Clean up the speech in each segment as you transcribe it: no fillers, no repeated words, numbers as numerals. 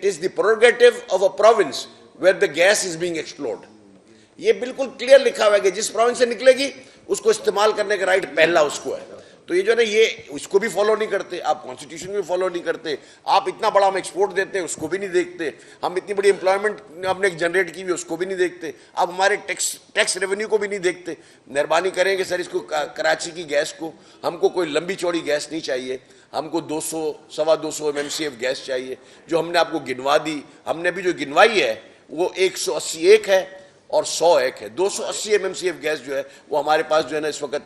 It is the prerogative of a province where the gas is being explored. ये बिल्कुल clear लिखा हुआ है कि जिस प्रोविंस से निकलेगी उसको इस्तेमाल करने का राइट पहला उसको है। तो ये जो है ना, ये उसको भी फॉलो नहीं करते, आप कॉन्स्टिट्यूशन भी फॉलो नहीं करते, आप इतना बड़ा हम एक्सपोर्ट देते हैं उसको भी नहीं देखते, हम इतनी बड़ी एम्प्लॉयमेंट आपने जनरेट की हुई उसको भी नहीं देखते, आप हमारे टैक्स रेवेन्यू को भी नहीं देखते। मेहरबानी करेंगे सर, इसको कराची की गैस को, हमको कोई लंबी चौड़ी गैस नहीं चाहिए, हमको 200 सवा 200 MMCF गैस चाहिए जो हमने आपको गिनवा दी। हमने अभी जो गिनवाई है वो 181 है और 101 है। 280 MMCF गैस जो है वो हमारे पास जो है ना इस वक्त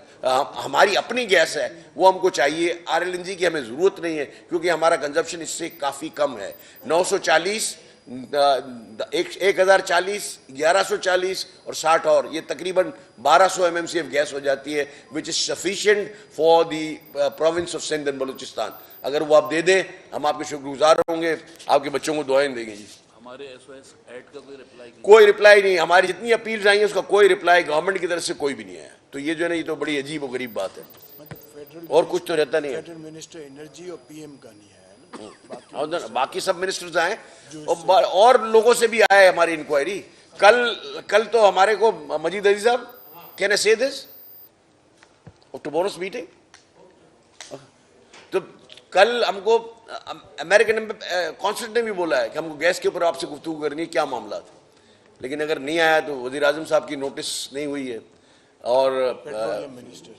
हमारी अपनी गैस है, वो हमको चाहिए। RLNG की हमें ज़रूरत नहीं है क्योंकि हमारा कंजप्शन इससे काफ़ी कम है। 940, 1040, 1140 और 60 और ये तकरीबन 1200 MMCF गैस हो जाती है, which is sufficient for the province of Sindh and Balochistan. अगर वो आप दे दें हम आपके शुक्रगुजार होंगे, आपके बच्चों को दुआएं देंगे जी। हमारे SOS ऐड का कोई रिप्लाई नहीं, हमारी जितनी अपील्स आई हैं उसका कोई रिप्लाई गवर्नमेंट की तरफ से कोई भी नहीं आया। तो ये जो है ना, ये तो बड़ी अजीब और गरीब बात है, और कुछ तो रहता नहीं है। फेडरल मिनिस्टर एनर्जी और PM का नहीं है, और बाकी सब मिनिस्टर्स आए और लोगों से भी आए हमारी इंक्वायरी। कल तो हमारे को मजीद अजीज साहब, कैन आई से दिस टुमारोस मीटिंग, तो कल हमको अमेरिकन कॉन्सुलेट ने भी बोला है कि हमको गैस के ऊपर आपसे गुफ्तगू करनी है, क्या मामला था। लेकिन अगर नहीं आया तो वज़ीर आज़म साहब की नोटिस नहीं हुई है और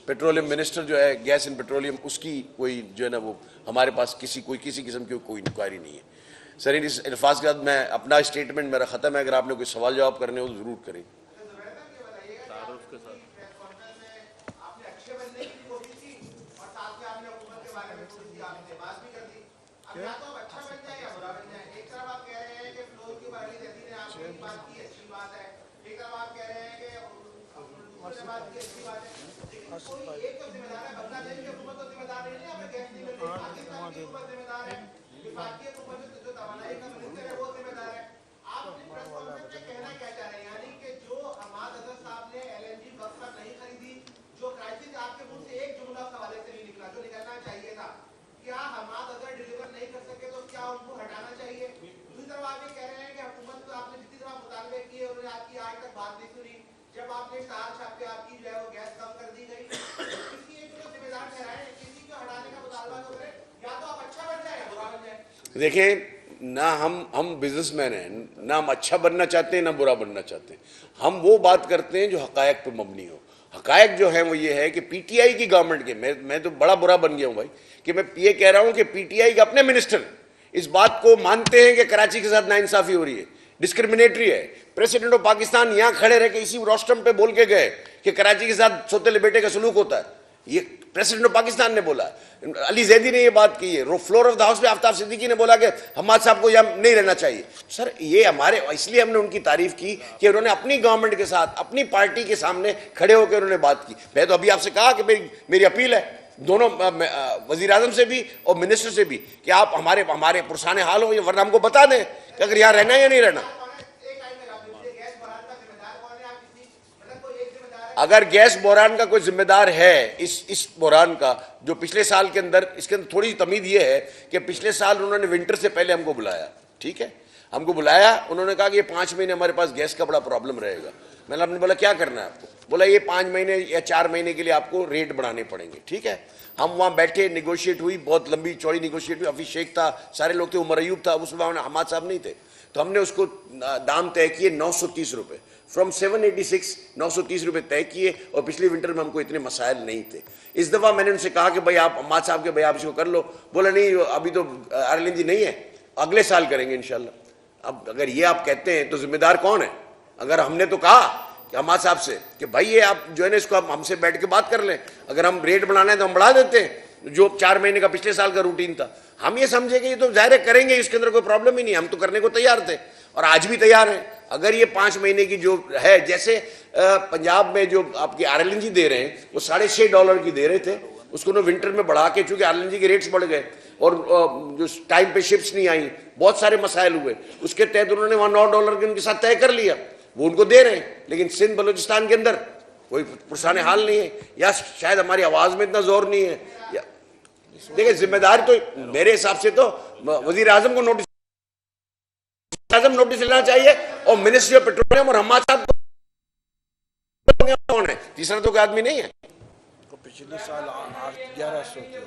पेट्रोलियम मिनिस्टर जो है, गैस एंड पेट्रोलियम, उसकी कोई जो है ना वो हमारे पास किसी किस्म की कोई इंक्वायरी नहीं है। सर इस अल्फाज के बाद मैं अपना स्टेटमेंट मेरा ख़त्म है, अगर आपने कोई सवाल जवाब करने हो तो ज़रूर करें। देखें ना, हम बिजनेसमैन हैं, ना हम अच्छा बनना चाहते हैं ना बुरा बनना चाहते हैं। हम वो बात करते हैं जो हकायक पे मबनी हो। हकायक जो है वो ये है कि PTI की गवर्नमेंट के, मैं तो बड़ा बुरा बन गया हूँ भाई कि मैं ये कह रहा हूँ कि PTI के अपने मिनिस्टर इस बात को मानते हैं कि कराची के साथ नाइंसाफी हो रही है, डिस्क्रिमिनेटरी है। प्रेसिडेंट ऑफ पाकिस्तान यहाँ खड़े रह के इसी रोस्टम पे बोल के गए कि कराची के साथ सोतेले बेटे का सलूक होता है, ये प्रेसिडेंट ऑफ पाकिस्तान ने बोला। अली जैदी ने ये बात की है, फ्लोर ऑफ द हाउस में आफ्ताब सिद्दीकी ने बोला कि हमाद साहब को यहाँ नहीं रहना चाहिए। सर ये हमारे, इसलिए हमने उनकी तारीफ की कि उन्होंने अपनी गवर्नमेंट के साथ अपनी पार्टी के सामने खड़े होकर उन्होंने बात की। मैं तो अभी आपसे कहा कि मेरी अपील है दोनों वजीर आजम से भी और मिनिस्टर से भी कि आप हमारे पुरसान हाल हो, वरना हमको बता दें कि अगर यहाँ रहना है या नहीं रहना। अगर गैस बहरान का कोई जिम्मेदार है, इस बहरान का जो पिछले साल के अंदर, इसके अंदर थोड़ी तमीद ये है कि पिछले साल उन्होंने विंटर से पहले हमको बुलाया, ठीक है, हमको बुलाया, उन्होंने कहा कि ये 5 महीने हमारे पास गैस का बड़ा प्रॉब्लम रहेगा। मैंने आपने बोला क्या करना है आपको, बोला ये 5 महीने या 4 महीने के लिए आपको रेट बढ़ाने पड़ेंगे, ठीक है। हम वहाँ बैठे, निगोशिएट हुई, बहुत लंबी चौड़ी निगोशिएट हुई। हफीज शेख था, सारे लोग थे, उमर अयूब था, उस वक्त हमाद साहब नहीं थे, तो हमने उसको दाम तय किए 930 रुपये, फ्रॉम 786 930 रुपये तय किए। और पिछले विंटर में हमको इतने मसाइल नहीं थे। इस दफ़ा मैंने उनसे कहा कि भाई आप हमाद साहब के, भाई आप इसको कर लो। बोला नहीं अभी तो RLNG नहीं है, अगले साल करेंगे इंशाल्लाह। अब अगर ये आप कहते हैं तो जिम्मेदार कौन है? अगर हमने तो कहा कि हमाद साहब से कि भाई ये आप जो है ना इसको आप हमसे बैठ के बात कर लें, अगर हम रेट बढ़ाना है तो हम बढ़ा देते हैं, जो 4 महीने का पिछले साल का रूटीन था। हम ये समझे कि ये तो जाहिर करेंगे, इसके अंदर कोई प्रॉब्लम ही नहीं, हम तो करने को तैयार थे और आज भी तैयार हैं। अगर ये 5 महीने की जो है, जैसे पंजाब में जो आपकी RLNG दे रहे हैं वो $6.5 की दे रहे थे, उसको ना विंटर में बढ़ा के, चूंकि RLNG के रेट्स बढ़ गए और जो टाइम पे शिप्स नहीं आई, बहुत सारे मसाइल हुए, उसके तहत उन्होंने वहाँ $9 के उनके साथ तय कर लिया, वो उनको दे रहे हैं। लेकिन सिंध बलूचिस्तान के अंदर कोई पुरसान हाल नहीं है, या शायद हमारी आवाज में इतना जोर नहीं है। देखिए जिम्मेदारी तो मेरे हिसाब से तो वजीर आजम को नोटिस आजम नोटिस लेना चाहिए और मिनिस्ट्री ऑफ पेट्रोलियम और हमारे साथ कौन है, तीसरा तो कोई आदमी नहीं है। तो पिछले साल 1100 थे।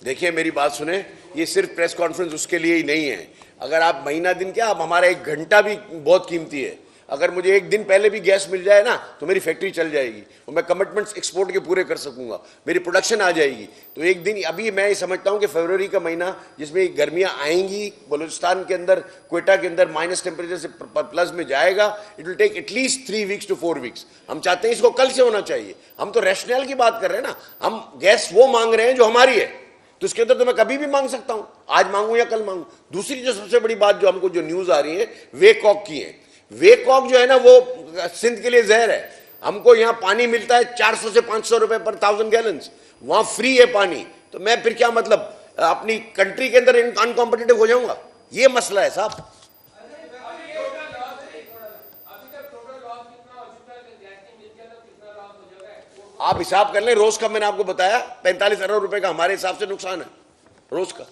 देखिए मेरी बात सुने, ये सिर्फ प्रेस कॉन्फ्रेंस उसके लिए ही नहीं है। अगर आप महीना दिन क्या, आप हमारा 1 घंटा भी बहुत कीमती है। अगर मुझे 1 दिन पहले भी गैस मिल जाए ना तो मेरी फैक्ट्री चल जाएगी और मैं कमिटमेंट्स एक्सपोर्ट के पूरे कर सकूंगा, मेरी प्रोडक्शन आ जाएगी। तो एक दिन, अभी मैं ये समझता हूं कि फरवरी का महीना जिसमें गर्मियां आएंगी, बलूचिस्तान के अंदर, क्वेटा के अंदर माइनस टेम्परेचर से प्लस में जाएगा। It will take at least 3 weeks to 4 weeks. हम चाहते हैं इसको कल से होना चाहिए। हम तो रैशनल की बात कर रहे हैं ना, हम गैस वो मांग रहे हैं जो हमारी है, तो इसके अंदर तो मैं कभी भी मांग सकता हूं, आज मांगू या कल मांगू। दूसरी जो सबसे बड़ी बात जो हमको जो न्यूज आ रही है वेकॉक की है। वेकॉक जो है ना वो सिंध के लिए जहर है। हमको यहाँ पानी मिलता है 400 से 500 रुपए पर 1000 गैलन्स, वहां फ्री है पानी। तो मैं फिर क्या मतलब अपनी कंट्री के अंदर अनकॉम्पिटिटिव हो जाऊंगा? ये मसला है साहब। आप हिसाब कर लें, रोज का मैंने आपको बताया 45 अरब रुपए का हमारे हिसाब से नुकसान है रोज का।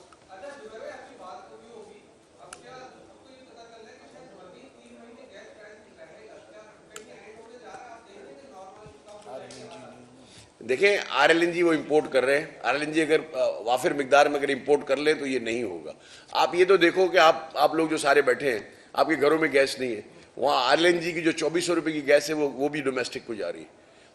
देखें आरएलएनजी वो इंपोर्ट कर रहे हैं। आरएलएनजी अगर वाफिर मिकदार में अगर इंपोर्ट कर ले तो ये नहीं होगा। आप ये तो देखो कि आप लोग जो सारे बैठे हैं, आपके घरों में गैस नहीं है, वहाँ आरएलएनजी की जो 2400 रुपए की गैस है वो भी डोमेस्टिक को जा रही है।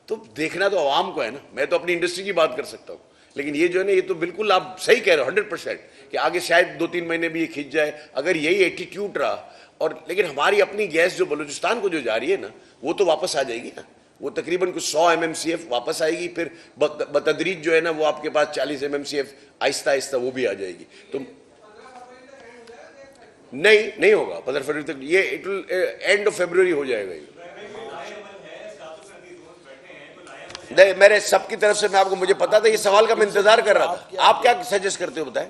तो देखना तो आवाम को है ना, मैं तो अपनी इंडस्ट्री की बात कर सकता हूँ। लेकिन ये जो है ना, ये तो बिल्कुल आप सही कह रहे हो 100% कि आगे शायद 2-3 महीने भी ये खिंच जाए अगर यही एटीट्यूड रहा। और लेकिन हमारी अपनी गैस जो बलूचिस्तान को जो जा रही है ना, वो तो वापस आ जाएगी ना। वो तकरीबन कुछ 100 MMCF वापस आएगी, फिर बतदरीज जो है ना वो आपके पास 40 MMCF आहिस्ता आहिस्ता वो भी आ जाएगी। तो नहीं होगा 15 फरवरी तक, ये it will end of February हो जाएगा ये। नहीं, मेरे सबकी तरफ से मैं आपको, मुझे पता था ये सवाल का मैं इंतजार कर रहा था। आप क्या सजेस्ट करते हो बताएं,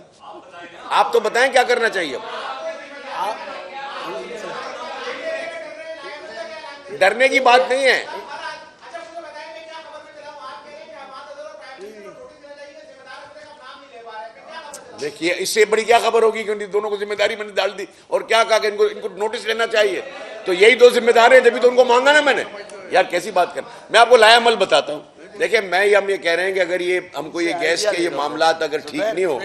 आप तो बताएं क्या करना चाहिए। डरने की बात नहीं है। देखिए इससे बड़ी क्या खबर होगी, क्योंकि दोनों को जिम्मेदारी मैंने डाल दी और क्या कहा कि इनको नोटिस लेना चाहिए। तो यही 2 जिम्मेदार हैं, जब तो उनको मांगा ना मैंने। यार कैसी बात कर, मैं आपको लाया अमल बताता हूँ। देखिए हम ये कह रहे हैं कि अगर ये हमको ये गैस के ये मामला अगर ठीक नहीं हो,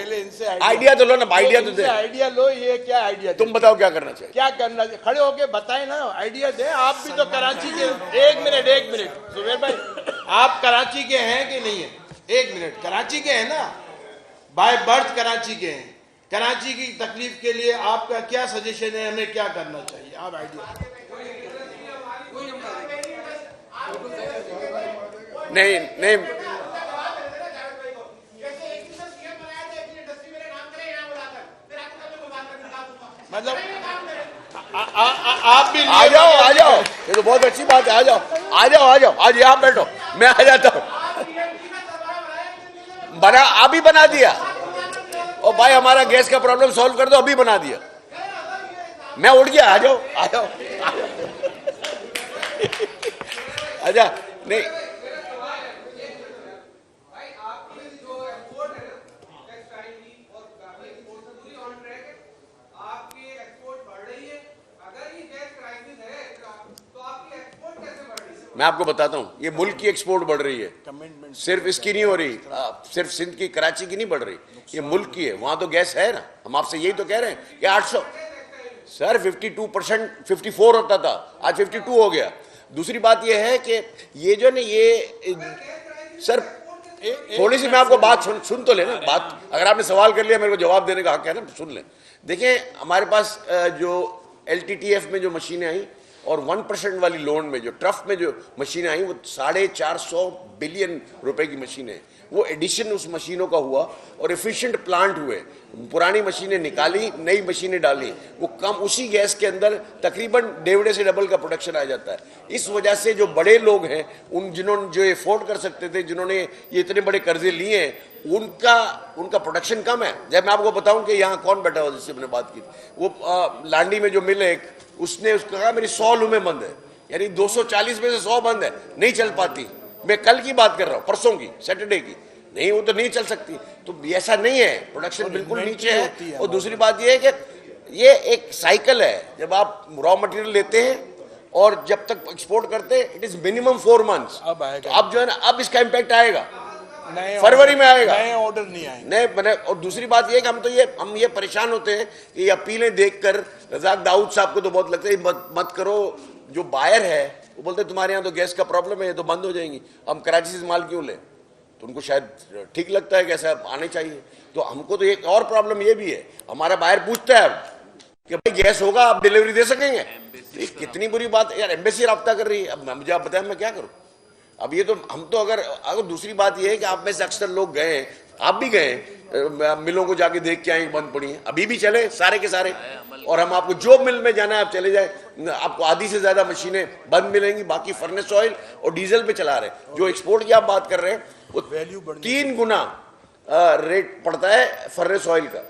आइडिया तो लो ना, आइडिया तो दे। आइडिया लो, ये क्या आइडिया? तुम बताओ क्या करना चाहिए, क्या करना चाहिए? खड़े होके बताए ना, आइडिया दे। आप भी तो कराची के, एक मिनट सुबेर भाई, आप कराची के हैं कि नहीं है? 1 मिनट, कराची के हैं ना, बाय बर्थ कराची के हैं। कराची की तकलीफ के लिए आपका क्या सजेशन है, हमें क्या करना चाहिए? आप आइडिया। नहीं मतलब आप भी आ जाओ, ये तो बहुत अच्छी बात है। आ जाओ, आज यहाँ बैठो, मैं आ जाता हूँ। अभी बना दिया। और भाई हमारा गैस का प्रॉब्लम सॉल्व कर दो, अभी बना दिया। मैं उठ गया, आ जाओ आजा। नहीं मैं आपको बताता हूं, ये मुल्क की एक्सपोर्ट बढ़ रही है, सिर्फ इसकी नहीं हो रही, सिर्फ सिंध की, कराची की नहीं बढ़ रही, ये मुल्क की है। वहां तो गैस है ना, हम आपसे यही तो कह रहे हैं कि 800 सर 52%, 54 होता था, आज 52 हो गया। दूसरी बात ये है कि ये जो ना ये सर थोड़ी सी मैं आपको बात सुन तो लेना बात। अगर आपने सवाल कर लिया, मेरे को जवाब देने का हक है ना, सुन लें। देखें हमारे पास जो LTTF में जो मशीनें आई और 1% वाली लोन में जो ट्रफ में जो मशीनें आई, वो 450 बिलियन रुपए की मशीनें हैं। वो एडिशन उस मशीनों का हुआ और एफिशिएंट प्लांट हुए। पुरानी मशीनें निकाली, नई मशीनें डाली, वो कम उसी गैस के अंदर तकरीबन 1.5 से डबल का प्रोडक्शन आ जाता है। इस वजह से जो बड़े लोग हैं, उन जिन्होंने जो अफोर्ड कर सकते थे, जिन्होंने ये इतने बड़े कर्जे लिए हैं, उनका प्रोडक्शन कम है। जब मैं आपको बताऊं कि यहाँ कौन बैठा हुआ, जिससे मैंने बात की, वो लांडी में जो मिल है एक, उसने उसका कहा मेरी 100 लूमें बंद है, यानी 240 में से 100 बंद है, नहीं चल पाती। मैं कल की बात कर रहा हूं, परसों की, सैटरडे की, नहीं वो तो नहीं चल सकती। तो ऐसा नहीं है, प्रोडक्शन बिल्कुल नीचे है। और दूसरी बात ये है कि ये एक साइकिल है, जब आप रॉ मटेरियल लेते हैं और जब तक एक्सपोर्ट करते हैं, इट इज मिनिमम 4 मंथ्स। अब जो है ना, अब इसका इम्पैक्ट आएगा, फरवरी में आएगा, नए ऑर्डर नहीं आएंगे। नए। और दूसरी बात ये कि हम ये परेशान होते हैं कि ये अपीलें देखकर, रजाक दाऊद साहब को तो बहुत लगता है मत करो। जो बायर है वो बोलते तुम्हारे यहाँ तो गैस का प्रॉब्लम है, ये तो बंद हो जाएंगी, हम कराची से माल क्यों लें? तो उनको शायद ठीक लगता है कि ऐसा आने चाहिए। तो हमको तो एक और प्रॉब्लम ये भी है, हमारा बायर पूछता है कि भाई गैस होगा, आप डिलीवरी दे सकेंगे? कितनी बुरी बात है यार, एम्बेसी राब्ता कर रही है। अब मुझे आप बताएं मैं क्या करूं? अब ये तो हम तो अगर दूसरी बात ये है कि आप में से अक्सर लोग गए, आप भी गए, मिलों को जाके देख के आए बंद पड़ी हैं, अभी भी चले सारे के सारे। और हम आपको जो मिल में जाना है आप चले जाए, आपको आधी से ज्यादा मशीनें बंद मिलेंगी, बाकी फर्नेस ऑयल और डीजल पे चला रहे हैं। जो एक्सपोर्ट की आप बात कर रहे हैं, वो 3 गुना रेट पड़ता है फर्नेस ऑयल का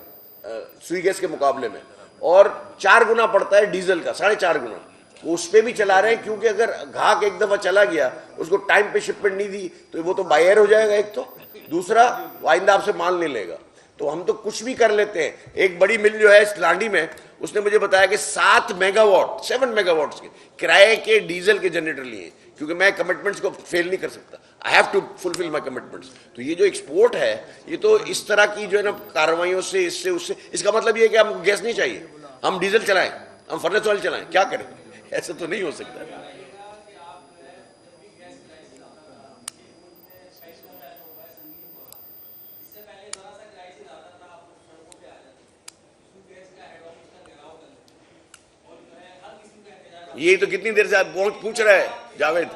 सुई गैस के मुकाबले में, और 4 गुना पड़ता है डीजल का, 4.5 गुना। वो उस पे भी चला रहे हैं, क्योंकि अगर घाक एक दफा चला गया, उसको टाइम पे शिपमेंट नहीं दी तो वो तो बायर हो जाएगा एक तो, दूसरा आइंदा आपसे माल नहीं लेगा। तो हम तो कुछ भी कर लेते हैं। एक बड़ी मिल जो है इस लांडी में, उसने मुझे बताया कि 7 मेगावाट के किराए के डीजल के जनरेटर लिए, क्योंकि मैं कमिटमेंट्स को फेल नहीं कर सकता, I have to fulfil my commitments. तो ये जो एक्सपोर्ट है, ये तो इस तरह की जो है ना कार्रवाइयों से, इससे उससे, इसका मतलब ये है कि हमको गैस नहीं चाहिए, हम डीजल चलाएं, हम फर्नेस ऑयल चलाएं, क्या करें? ऐसा तो नहीं हो सकता। ये तो कितनी देर से आप पूछ रहे हैं जावेद।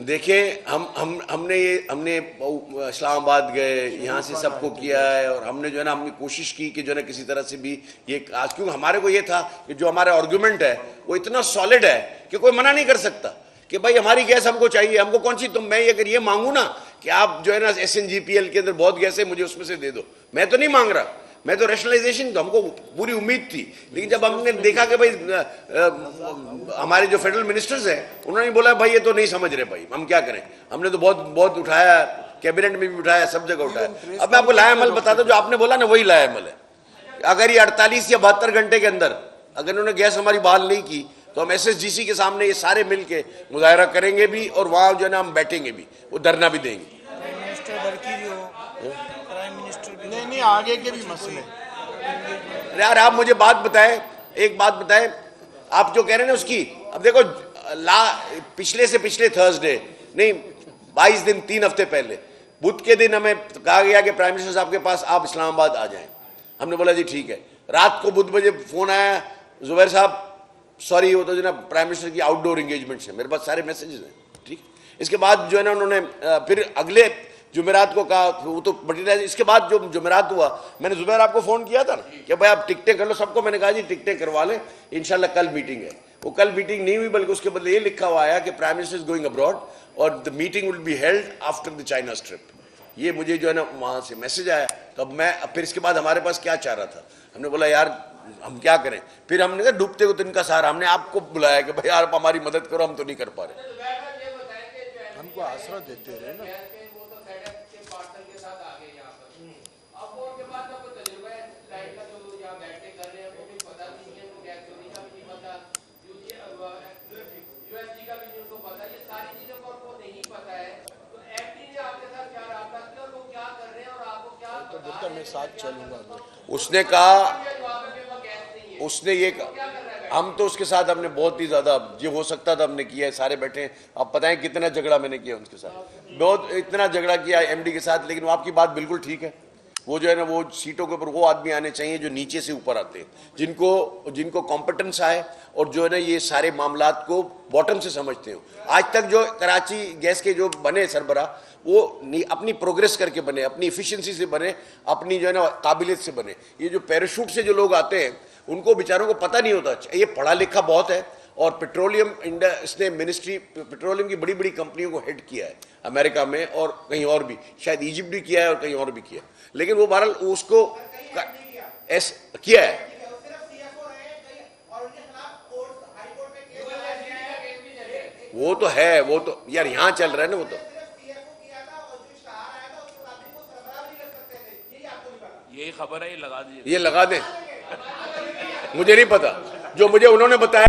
देखिए, हमने इस्लामाबाद गए, यहाँ से सबको किया है, और हमने जो है ना हमने कोशिश की कि जो है ना किसी तरह से भी ये आज, क्योंकि हमारे को ये था कि जो हमारा आर्गुमेंट है वो इतना सॉलिड है कि कोई मना नहीं कर सकता कि भाई हमारी गैस हमको चाहिए। हमको कौन सी, तुम मैं अगर ये मांगू ना कि आप जो है ना SNGPL के अंदर बहुत गैस है, मुझे उसमें से दे दो, मैं तो नहीं मांग रहा, मैं तो रैशनलाइजेशन, तो हमको पूरी उम्मीद थी। लेकिन जब हमने देखा कि भाई हमारे जो फेडरल मिनिस्टर्स हैं, उन्होंने बोला भाई ये तो नहीं समझ रहे, भाई हम क्या करें। हमने तो बहुत उठाया, कैबिनेट में भी उठाया, सब जगह उठाया। अब मैं आपको लाएमल बताता हूं, जो आपने बोला ना वही लाएमल है। अगर ये 48 या 72 घंटे के अंदर अगर इन्होंने गैस हमारी बहाल नहीं की, तो हम SSGC के सामने ये सारे मिल के मुजाहरा करेंगे भी, और वहां जो है ना हम बैठेंगे भी, वो धरना भी देंगे। नहीं, आगे के भी मसले। यार आप मुझे बात बताएं, एक बात बताएं, आप जो कह रहे हैं ना उसकी, अब देखो पिछले से पिछले थर्सडे नहीं, 22 दिन 3 हफ्ते पहले बुध के दिन हमें कहा गया कि प्राइम मिनिस्टर साहब के पास आप इस्लामाबाद आ जाएं। हमने बोला जी ठीक है। रात को बुध बजे फोन आया, जुबैर साहब सॉरी, वो तो जो ना प्राइम मिनिस्टर की आउटडोर एंगेजमेंट है, मेरे पास सारे मैसेजेस हैं, ठीक। इसके बाद जो है ना उन्होंने फिर अगले जुमेरात को कहा, वो तो मटीरियल। इसके बाद जो जुमेरात हुआ, मैंने जुबैर आपको फोन किया था ना कि भाई आप टिकटें कर लो, सबको मैंने कहा जी टिकटें करवा लें, इंशाल्लाह कल मीटिंग है। वो कल मीटिंग नहीं हुई, बल्कि उसके बदले ये लिखा हुआ आया कि prime minister is going abroad और the meeting will be held after the China trip. ये मुझे जो है ना वहां से मैसेज आया। तो अब मैं फिर इसके बाद हमारे पास क्या चाह रहा था, हमने बोला यार हम क्या करें। फिर हमने कहा डूबते को तिनका सहारा, हमने आपको बुलाया कि भाई आप हमारी मदद करो, हम तो नहीं कर पा रहे। हमको आसरा देते रहे ना। मैं साथ चलूंगा। उसने कहा, उसने ये कहा, हम तो उसके साथ हमने बहुत ही ज्यादा जो हो सकता था हमने किया है, सारे बैठे हैं। आप पता है कितना झगड़ा मैंने किया उनके साथ, बहुत इतना झगड़ा किया एमडी के साथ। लेकिन वो आपकी बात बिल्कुल ठीक है, वो जो है ना, वो सीटों के ऊपर वो आदमी आने चाहिए जो नीचे से ऊपर आते हैं, जिनको कॉम्पिटेंस आए और जो है ना ये सारे मामलात को बॉटम से समझते हो। आज तक जो कराची गैस के जो बने सरबरा, वो अपनी प्रोग्रेस करके बने, अपनी इफिशिएंसी से बने, अपनी जो है ना काबिलियत से बने। ये जो पैराशूट से जो लोग आते हैं उनको बेचारों को पता नहीं होता। ये पढ़ा लिखा बहुत है और पेट्रोलियम इसने मिनिस्ट्री पेट्रोलियम की बड़ी बड़ी कंपनियों को हेड किया है अमेरिका में और कहीं और भी, शायद इजिप्ट भी किया है और कहीं और भी किया है। लेकिन वो बहरहाल उसको किया है। वो तो है, वो तो यार यहाँ चल रहा है ना, वो तो यही खबर है, ये लगा दीजिए। ये लगा दें, मुझे नहीं पता, जो मुझे उन्होंने बताया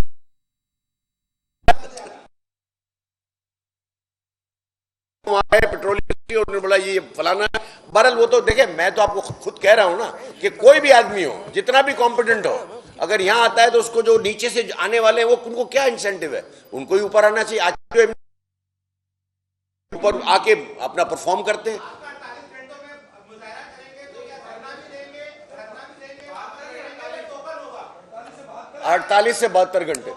पेट्रोलियम और उन्होंने बोला ये फलाना है। बहरहाल वो तो देखे, मैं तो आपको खुद कह रहा हूं ना कि कोई भी आदमी हो, जितना भी कॉम्पिटेंट हो, अगर यहां आता है तो उसको जो नीचे से आने वाले हैं वो उनको क्या इंसेंटिव है, उनको ही ऊपर आना चाहिए। आज जो ऊपर आके अपना परफॉर्म करते हैं। 48 से 72 घंटे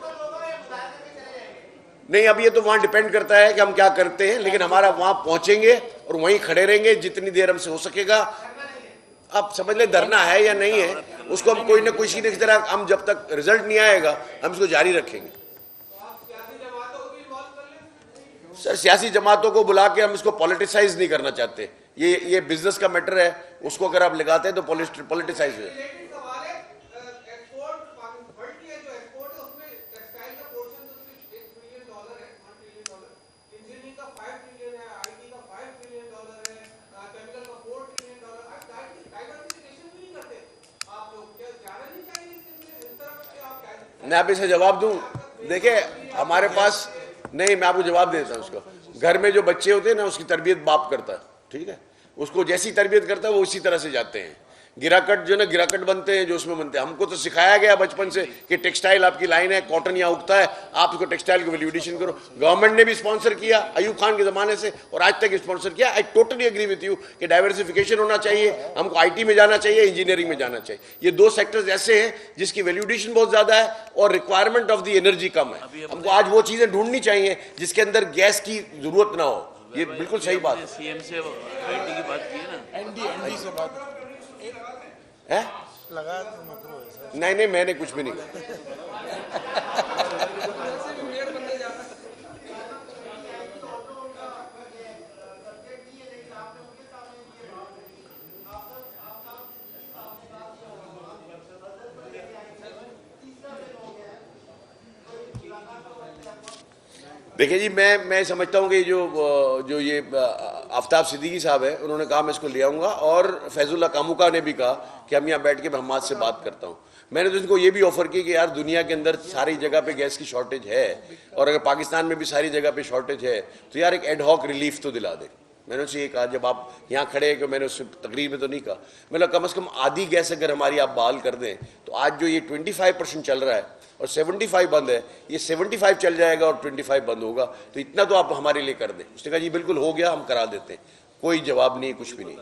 नहीं, अब ये तो वहां डिपेंड करता है कि हम क्या करते हैं। लेकिन हमारा वहां पहुंचेंगे और वहीं खड़े रहेंगे जितनी देर हमसे हो सकेगा। आप समझ ले धरना है या नहीं है, उसको हम कोई ना कोई सीधे की तरह, हम जब तक रिजल्ट नहीं आएगा हम इसको जारी रखेंगे। सर सियासी जमातों को बुला के हम इसको पॉलिटिसाइज नहीं करना चाहते। ये बिजनेस का मैटर है, उसको अगर आप लगाते हैं तो पॉलिटिसाइज हो जाए। मैं आप इसे जवाब दूं, देखिए हमारे पास नहीं, मैं आपको जवाब देता हूं। उसको घर में जो बच्चे होते हैं ना, उसकी तरबियत बाप करता है, ठीक है, उसको जैसी तरबियत करता है वो उसी तरह से जाते हैं। गिराकट जो ना गिराकट बनते हैं जो उसमें बनते हैं। हमको तो सिखाया गया बचपन से कि टेक्सटाइल आपकी लाइन है, कॉटन यहाँ उगता है, आप उसको टेक्सटाइल को वैल्यूएडिशन करो। गवर्नमेंट ने भी स्पॉन्सर किया अयूब खान के जमाने से और आज तक स्पॉन्सर किया। I totally agree with you कि डाइवर्सिफिकेशन होना चाहिए, हमको आईटी में जाना चाहिए, इंजीनियरिंग में जाना चाहिए। ये दो सेक्टर्स ऐसे हैं जिसकी वैल्यूएडिशन बहुत ज्यादा है और रिक्वायरमेंट ऑफ द एनर्जी कम है। हमको आज वो चीजें ढूंढनी चाहिए जिसके अंदर गैस की जरूरत ना हो। ये बिल्कुल सही बात है। सीएम से आईटी की बात की है ना, एनडी से बात है लगा तो नहीं, मैंने कुछ भी नहीं कहा। देखिए जी, मैं समझता हूँ कि जो ये आफ्ताब सिद्दीकी साहब है, उन्होंने कहा मैं इसको ले आऊँगा और फैजुल्ला कामुका ने भी कहा कि हम यहाँ बैठ के मैं हमाद से बात करता हूँ। मैंने तो इनको ये भी ऑफर की कि यार दुनिया के अंदर सारी जगह पे गैस की शॉर्टेज है और अगर पाकिस्तान में भी सारी जगह पे शॉर्टेज है तो यार एक एड हॉक रिलीफ तो दिला दे। मैंने उससे ये कहा, जब आप यहाँ खड़े हैं, कि मैंने उससे तकरीर में तो नहीं कहा, मतलब कम से कम आधी गैस अगर हमारी आप बहाल कर दें तो आज जो ये 25% चल रहा है और 75 बंद है, ये 75 चल जाएगा और 25 बंद होगा, तो इतना तो आप हमारे लिए कर दें। उसने कहा जी बिल्कुल हो गया, हम करा देते हैं। कोई जवाब नहीं, कुछ भी नहीं,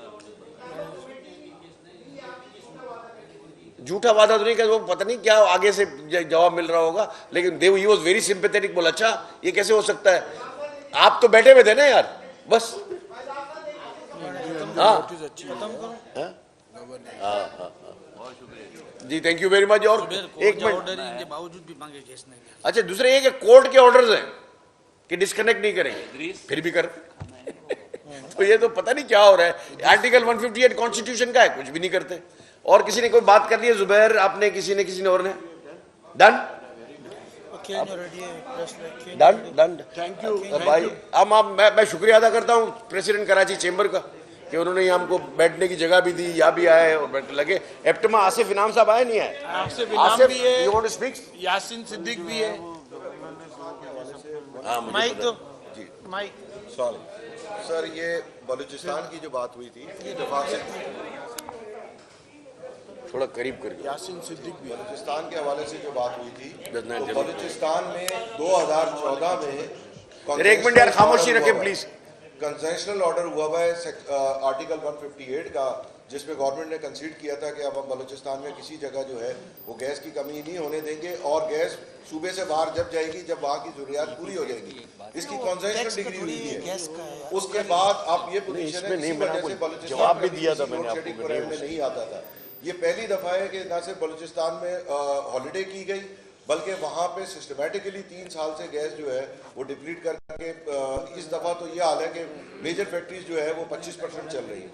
झूठा वादा तो नहीं कर, वो पता नहीं क्या आगे से जवाब मिल रहा होगा। लेकिन देव ही वॉज वेरी सिंपैथेटिक, बोला अच्छा ये कैसे हो सकता है, आप तो बैठे हुए थे ना यार, बस। हाँ जी, थैंक यू वेरी मच। और एक मिनट, के बावजूद भी मांगे गैस नहीं। अच्छा दूसरे ये कि कोर्ट के ऑर्डर्स हैं कि डिस्कनेक्ट नहीं करेंगे, फिर भी कर तो ये तो पता नहीं क्या हो रहा है। आर्टिकल 158 कॉन्स्टिट्यूशन का है, कुछ भी नहीं करते। और किसी ने कोई बात कर ली है, जुबैर आपने, किसी ने और ने डन डन। थैंक यू भाई अब मैं शुक्रिया अदा करता हूँ प्रेसिडेंट कराची चेंबर का कि उन्होंने यहाँ हमको बैठने की जगह भी दी, या भी आए और बैठने लगे। एप्टमा आसिफ इनाम साहब आए, नहीं आए? आसिफ इनाम भी है, you want to speak? Yasin Siddique भी है। हाँ, माइक दो जी। माइक। सॉरी सर, ये बलूचिस्तान की जो बात हुई थी, इत्तेफाक से थोड़ा करीब कर यासीन सिद्दीक भी है। बलूचिस्तान के हवाले से जो बात हुई थी, बदनाम तो जरूर। बलूचिस्तान में 2014 में अरे एक मिनट यार, खामोशी रखें प्लीज। कंसेशनल ऑर्डर हुआ हुआ है आर्टिकल 158 का, जिसमें गवर्नमेंट ने कंसीड किया था कि अब हम बलूचिस्तान में किसी जगह जो है वो गैस की कमी नहीं होने देंगे, और गैस सूबे से बाहर जब जाएगी जब वहाँ की जरूरियात पूरी हो जाएगी। इसकी कंसेशनल डिग्री हुई है। उसके बाद आप ये पोजीशन है, इसी वजह से बलूचिस्तान जवाब भी दिया था किसी मैंने लोड आपको, शेडिंग प्रोग्राम में नहीं आता था। ये पहली दफा है कि न सिर्फ बलूचिस्तान में हॉलीडे की गई, बल्कि वहाँ पे सिस्टमेटिकली 3 साल से गैस जो है वो डिप्लीट करके इस दफ़ा तो ये हाल है कि मेजर फैक्ट्रीज जो है वो 25% चल रही है,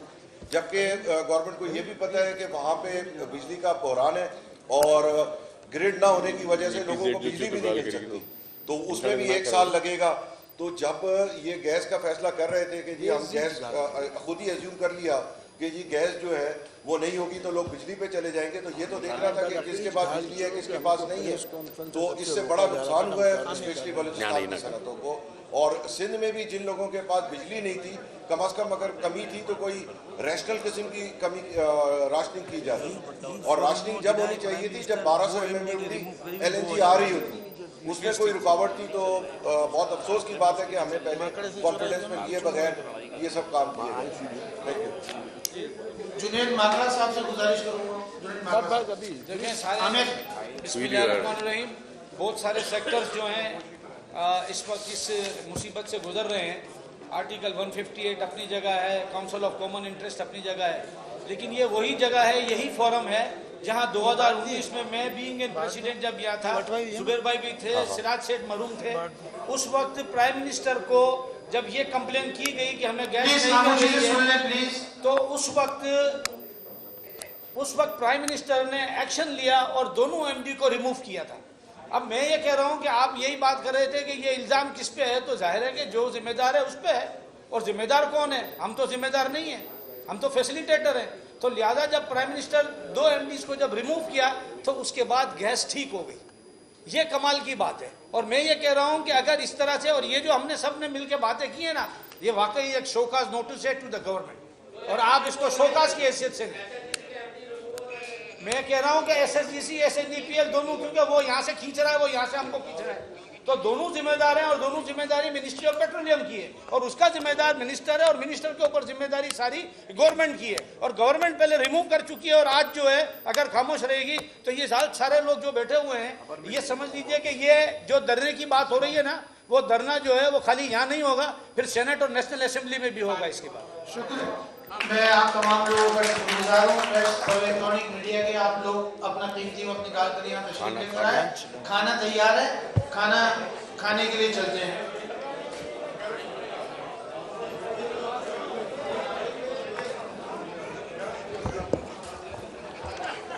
जबकि गवर्नमेंट को ये भी पता है कि वहाँ पे बिजली का बहरान है और ग्रिड ना होने की वजह से लोगों को बिजली भी नहीं मिल सकती, तो उसमें भी 1 साल लगेगा। तो जब ये गैस का फैसला कर रहे थे कि जी हम गैस खुद ही एज्यूम कर लिया कि जी गैस जो है वो नहीं होगी तो लोग बिजली पे चले जाएंगे, तो ये तो देख रहा था कि किसके पास बिजली है किसके पास नहीं है, तो इससे बड़ा नुकसान हुआ है स्पेशली बलूचिस्तान की सनतों को। और सिंध में भी जिन लोगों के पास बिजली नहीं थी, कम अज कम अगर कमी थी तो कोई रैशनल किस्म की कमी राशनिंग की जाती, और राशनिंग जब होनी चाहिए थी जब 1200 mm की LNG आ रही होती, उसमें कोई रुकावट थी। तो बहुत अफसोस की बात है कि हमें पहले कॉन्फिडेंस में लिए बगैर ये सब काम किए गए। Thank you. जुनेद माकड़ा साहब से गुजारिश करूंगा। जुनेद माकड़ा साहब। देखिए सारे आमिर। बिस्मिल्लाहिर्रहमानिर्रहीम, बहुत सारे सेक्टर्स जो हैं इस वक्त इस मुसीबत से गुजर रहे हैं। आर्टिकल 158 अपनी जगह है, काउंसिल ऑफ कॉमन इंटरेस्ट अपनी जगह है, लेकिन ये वही जगह है, यही फोरम है जहां 2019 में मैं बीइंग इन प्रेसिडेंट जब गया था, जुबैर भाई भी थे, सिराज सेठ मरूम थे, उस वक्त प्राइम मिनिस्टर को जब ये कंप्लेन की गई कि हमें गैस नहीं मिल रही है, तो उस वक्त प्राइम मिनिस्टर ने एक्शन लिया और दोनों MD को रिमूव किया था। अब मैं ये कह रहा हूं कि आप यही बात कर रहे थे कि ये इल्जाम किस पे है, तो जाहिर है कि जो जिम्मेदार है उस पे है, और जिम्मेदार कौन है? हम तो जिम्मेदार नहीं है, हम तो फैसिलिटेटर हैं। तो लिहाजा जब प्राइम मिनिस्टर 2 MDs को जब रिमूव किया तो उसके बाद गैस ठीक हो गई, ये कमाल की बात है। और मैं ये कह रहा हूं कि अगर इस तरह से, और ये जो हमने सब ने मिलकर बातें की है ना, ये वाकई एक शोकाज नोटिस है टू द गवर्नमेंट, और आप इसको शोकाज की हैसियत से नहीं। मैं कह रहा हूं कि SSGC SNDPL दोनों, क्योंकि वो यहाँ से खींच रहा है, वो यहाँ से हमको खींच रहा है, तो दोनों जिम्मेदार हैं, और दोनों जिम्मेदारी मिनिस्ट्री ऑफ पेट्रोलियम की है, और उसका जिम्मेदार मिनिस्टर है, और मिनिस्टर के ऊपर जिम्मेदारी सारी गवर्नमेंट की है, और गवर्नमेंट पहले रिमूव कर चुकी है। और आज जो है अगर खामोश रहेगी तो ये सारे लोग जो बैठे हुए हैं, ये समझ लीजिए कि ये जो धरने की बात हो रही है ना, वो धरना जो है वो खाली यहाँ नहीं होगा, फिर सेनेट और नेशनल असेंबली में भी होगा इसके बाद। शुक्रिया। मैं आप तमाम लोगों का शुक्रगुजार हूँ, प्रेस और इलेक्ट्रॉनिक मीडिया के। आप लोग अपना कीमती वक्त निकाल कर यहाँ तशरीफ लेकर आए। खाना तैयार है, खाना खाने के लिए चलते हैं।